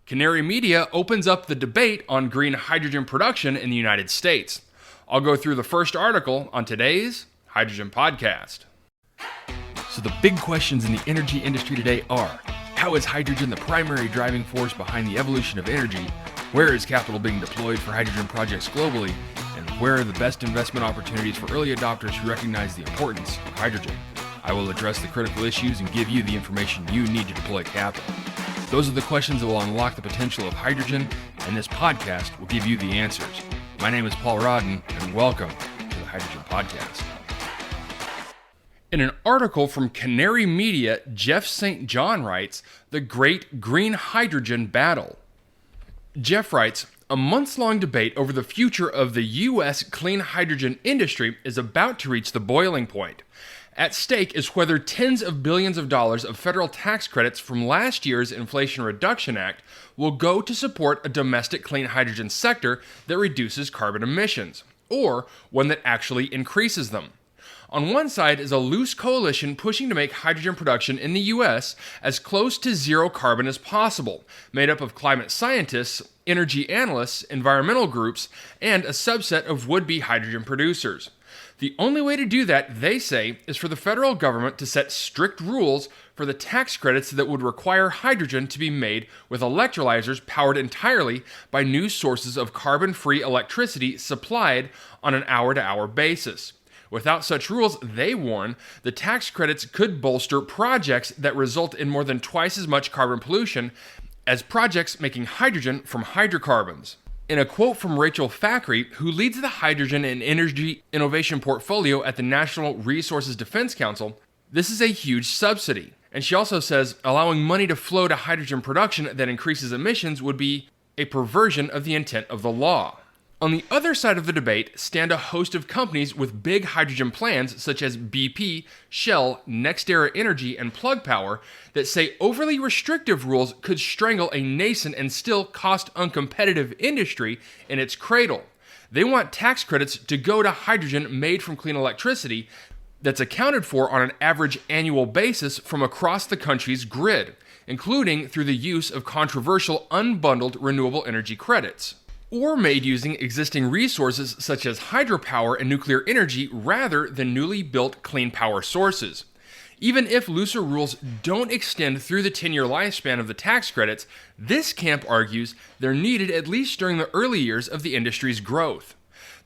Canary Media opens up the debate on green hydrogen production in the United States. I'll go through the first article on today's Hydrogen Podcast. So the big questions in the energy industry today are, how is hydrogen the primary driving force behind the evolution of energy? Where is capital being deployed for hydrogen projects globally? And where are the best investment opportunities for early adopters who recognize the importance of hydrogen? I will address the critical issues and give you the information you need to deploy capital. Those are the questions that will unlock the potential of hydrogen, and this podcast will give you the answers. My name is Paul Rodden, and welcome to the Hydrogen Podcast. In an article from Canary Media, Jeff St. John writes, "The Great Green Hydrogen Battle." Jeff writes, "A months-long debate over the future of the U.S. clean hydrogen industry is about to reach the boiling point. At stake is whether tens of billions of dollars of federal tax credits from last year's Inflation Reduction Act will go to support a domestic clean hydrogen sector that reduces carbon emissions, or one that actually increases them. On one side is a loose coalition pushing to make hydrogen production in the U.S. as close to zero carbon as possible, made up of climate scientists, energy analysts, environmental groups, and a subset of would-be hydrogen producers. The only way to do that, they say, is for the federal government to set strict rules for the tax credits that would require hydrogen to be made with electrolyzers powered entirely by new sources of carbon-free electricity supplied on an hour-to-hour basis. Without such rules, they warn, the tax credits could bolster projects that result in more than twice as much carbon pollution as projects making hydrogen from hydrocarbons." In a quote from Rachel Fackery, who leads the Hydrogen and Energy Innovation Portfolio at the National Resources Defense Council, this is a huge subsidy. And she also says allowing money to flow to hydrogen production that increases emissions would be a perversion of the intent of the law. On the other side of the debate stand a host of companies with big hydrogen plans such as BP, Shell, NextEra Energy, and Plug Power that say overly restrictive rules could strangle a nascent and still cost-uncompetitive industry in its cradle. They want tax credits to go to hydrogen made from clean electricity that's accounted for on an average annual basis from across the country's grid, including through the use of controversial unbundled renewable energy credits, or made using existing resources such as hydropower and nuclear energy rather than newly built clean power sources. Even if looser rules don't extend through the 10-year lifespan of the tax credits, this camp argues they're needed at least during the early years of the industry's growth.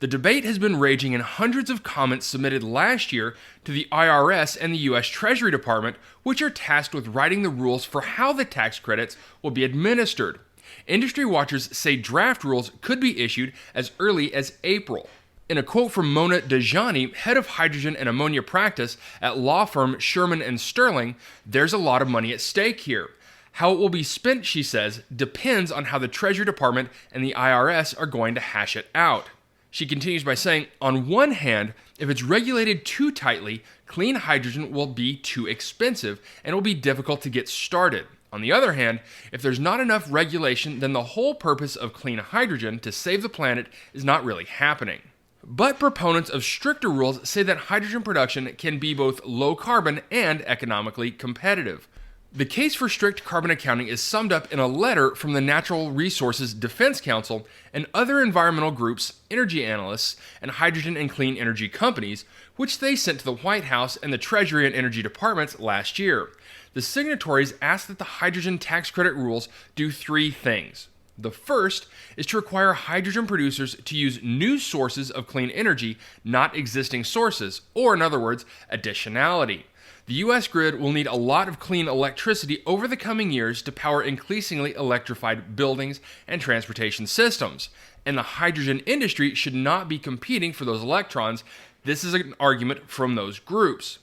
The debate has been raging in hundreds of comments submitted last year to the IRS and the U.S. Treasury Department, which are tasked with writing the rules for how the tax credits will be administered. Industry watchers say draft rules could be issued as early as April. In a quote from Mona Dejani, head of hydrogen and ammonia practice at law firm Sherman & Sterling, there's a lot of money at stake here. How it will be spent, she says, depends on how the Treasury Department and the IRS are going to hash it out. She continues by saying, on one hand, if it's regulated too tightly, clean hydrogen will be too expensive and it will be difficult to get started. On the other hand, if there's not enough regulation, then the whole purpose of clean hydrogen to save the planet is not really happening. But proponents of stricter rules say that hydrogen production can be both low carbon and economically competitive. The case for strict carbon accounting is summed up in a letter from the Natural Resources Defense Council and other environmental groups, energy analysts, and hydrogen and clean energy companies, which they sent to the White House and the Treasury and Energy Departments last year. The signatories asked that the hydrogen tax credit rules do three things. The first is to require hydrogen producers to use new sources of clean energy, not existing sources, or in other words, additionality. The U.S. grid will need a lot of clean electricity over the coming years to power increasingly electrified buildings and transportation systems, and the hydrogen industry should not be competing for those electrons. This is an argument from those groups.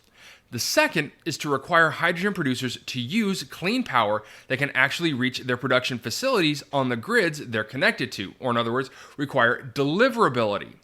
The second is to require hydrogen producers to use clean power that can actually reach their production facilities on the grids they're connected to, or in other words, require deliverability.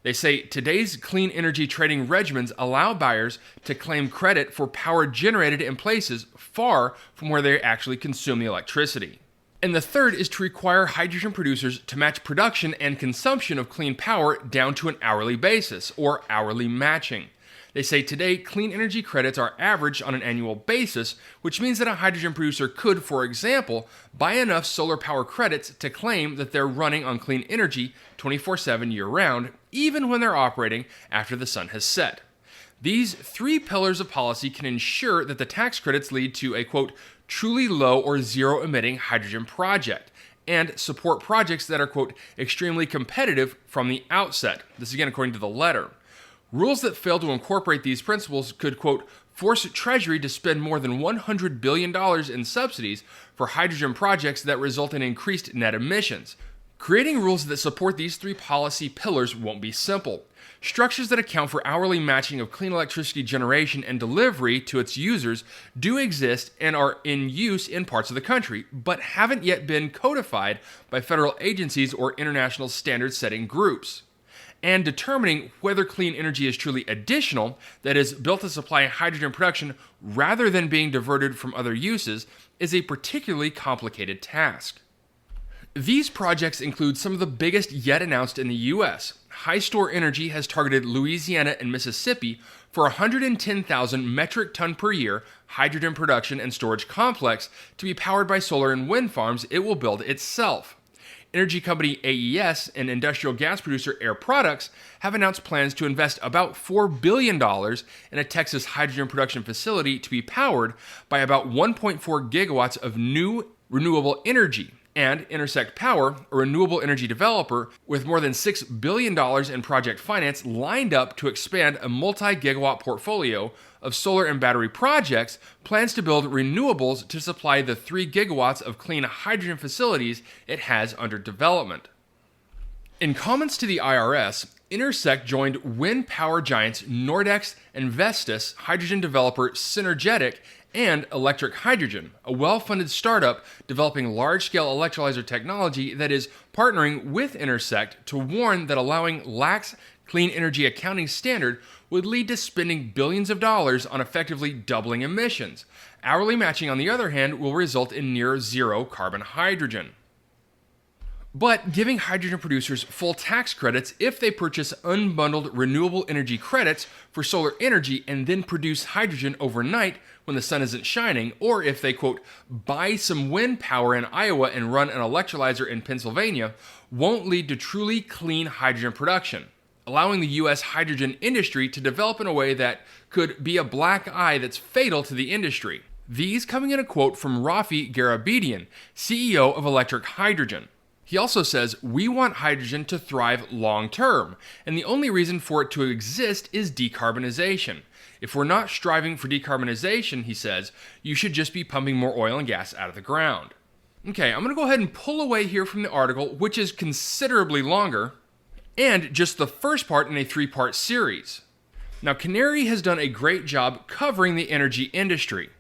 They say today's clean energy trading regimens allow buyers to claim credit for power generated in places far from where they actually consume the electricity. And the third is to require hydrogen producers to match production and consumption of clean power down to an hourly basis, or hourly matching. They say today clean energy credits are averaged on an annual basis, which means that a hydrogen producer could, for example, buy enough solar power credits to claim that they're running on clean energy 24/7 year-round, even when they're operating after the sun has set. These three pillars of policy can ensure that the tax credits lead to a, quote, truly low or zero emitting hydrogen project, and support projects that are, quote, extremely competitive from the outset. This is again according to the letter. Rules that fail to incorporate these principles could, quote, force Treasury to spend more than $100 billion in subsidies for hydrogen projects that result in increased net emissions. Creating rules that support these three policy pillars won't be simple. Structures that account for hourly matching of clean electricity generation and delivery to its users do exist and are in use in parts of the country, but haven't yet been codified by federal agencies or international standard-setting groups. And determining whether clean energy is truly additional, that is, built to supply hydrogen production rather than being diverted from other uses, is a particularly complicated task. These projects include some of the biggest yet announced in the U.S. High Store Energy has targeted Louisiana and Mississippi for a 110,000 metric ton per year hydrogen production and storage complex to be powered by solar and wind farms it will build itself. Energy company AES and industrial gas producer Air Products have announced plans to invest about $4 billion in a Texas hydrogen production facility to be powered by about 1.4 gigawatts of new renewable energy. And Intersect Power, a renewable energy developer with more than $6 billion in project finance lined up to expand a multi-gigawatt portfolio of solar and battery projects, plans to build renewables to supply the 3 gigawatts of clean hydrogen facilities it has under development. In comments to the IRS, Intersect joined wind power giants Nordex and Vestas, hydrogen developer Synergetic, and Electric Hydrogen, a well-funded startup developing large-scale electrolyzer technology that is partnering with Intersect to warn that allowing lax clean energy accounting standard would lead to spending billions of dollars on effectively doubling emissions. Hourly matching, on the other hand, will result in near-zero carbon hydrogen. But giving hydrogen producers full tax credits if they purchase unbundled renewable energy credits for solar energy and then produce hydrogen overnight when the sun isn't shining, or if they, quote, buy some wind power in Iowa and run an electrolyzer in Pennsylvania, won't lead to truly clean hydrogen production, allowing the U.S. hydrogen industry to develop in a way that could be a black eye that's fatal to the industry. These coming in a quote from Rafi Garabedian, CEO of Electric Hydrogen. He also says, we want hydrogen to thrive long term, and the only reason for it to exist is decarbonization. If we're not striving for decarbonization, he says, you should just be pumping more oil and gas out of the ground. Okay, I'm going to go ahead and pull away here from the article, which is considerably longer, and just the first part in a 3-part series. Now, Canary has done a great job covering the energy industry,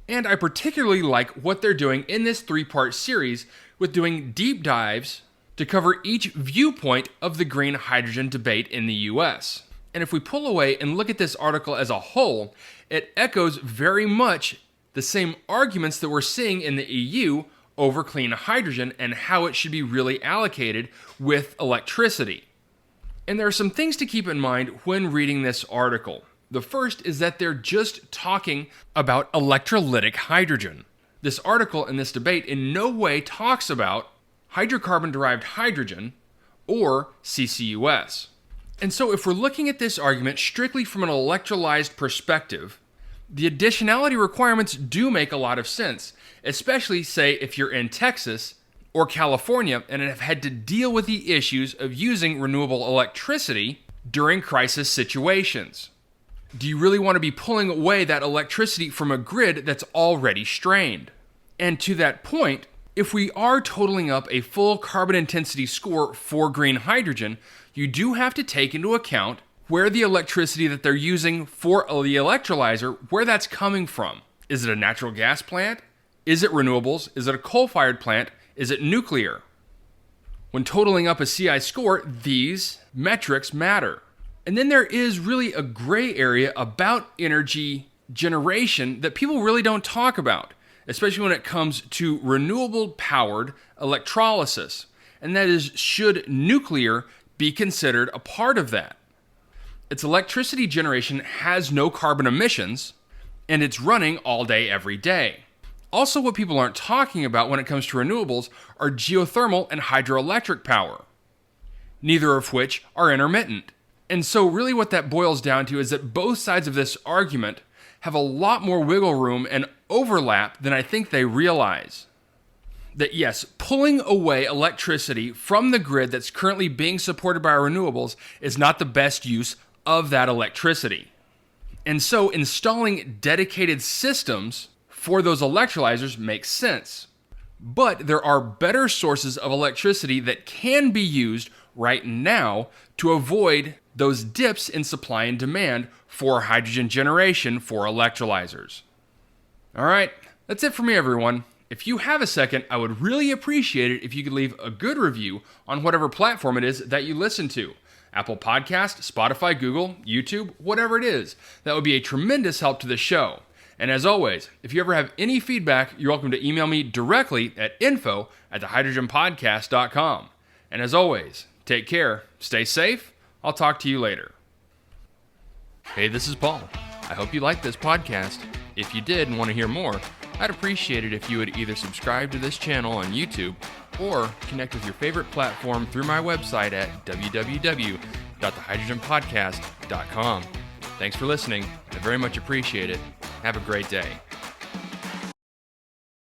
and I particularly like what they're doing in this 3-part series with doing deep dives to cover each viewpoint of the green hydrogen debate in the US. And if we pull away and look at this article as a whole, it echoes very much the same arguments that we're seeing in the EU over clean hydrogen and how it should be really allocated with electricity. And there are some things to keep in mind when reading this article. The first is that they're just talking about electrolytic hydrogen. This article and this debate in no way talks about hydrocarbon-derived hydrogen or CCUS. And so if we're looking at this argument strictly from an electrolyzed perspective, the additionality requirements do make a lot of sense, especially, say, if you're in Texas or California and have had to deal with the issues of using renewable electricity during crisis situations. Do you really want to be pulling away that electricity from a grid that's already strained? And to that point, if we are totaling up a full carbon intensity score for green hydrogen, you do have to take into account where the electricity that they're using for the electrolyzer, where that's coming from. Is it a natural gas plant? Is it renewables? Is it a coal-fired plant? Is it nuclear? When totaling up a CI score, these metrics matter. And then there is really a gray area about energy generation that people really don't talk about, especially when it comes to renewable-powered electrolysis. And that is, should nuclear be considered a part of that? Its electricity generation has no carbon emissions, and it's running all day, every day. Also, what people aren't talking about when it comes to renewables are geothermal and hydroelectric power, neither of which are intermittent. And so really what that boils down to is that both sides of this argument have a lot more wiggle room and overlap than I think they realize. That yes, pulling away electricity from the grid that's currently being supported by our renewables is not the best use of that electricity. And so installing dedicated systems for those electrolyzers makes sense. But there are better sources of electricity that can be used right now to avoid those dips in supply and demand for hydrogen generation for electrolyzers. All right, that's it for me, everyone. If you have a second, I would really appreciate it if you could leave a good review on whatever platform it is that you listen to. Apple Podcast, Spotify, Google, YouTube, whatever it is. That would be a tremendous help to the show. And as always, if you ever have any feedback, you're welcome to email me directly at info@thehydrogenpodcast.com. And as always, take care, stay safe, I'll talk to you later. Hey, this is Paul. I hope you liked this podcast. If you did and want to hear more, I'd appreciate it if you would either subscribe to this channel on YouTube or connect with your favorite platform through my website at www.thehydrogenpodcast.com. Thanks for listening. I very much appreciate it. Have a great day.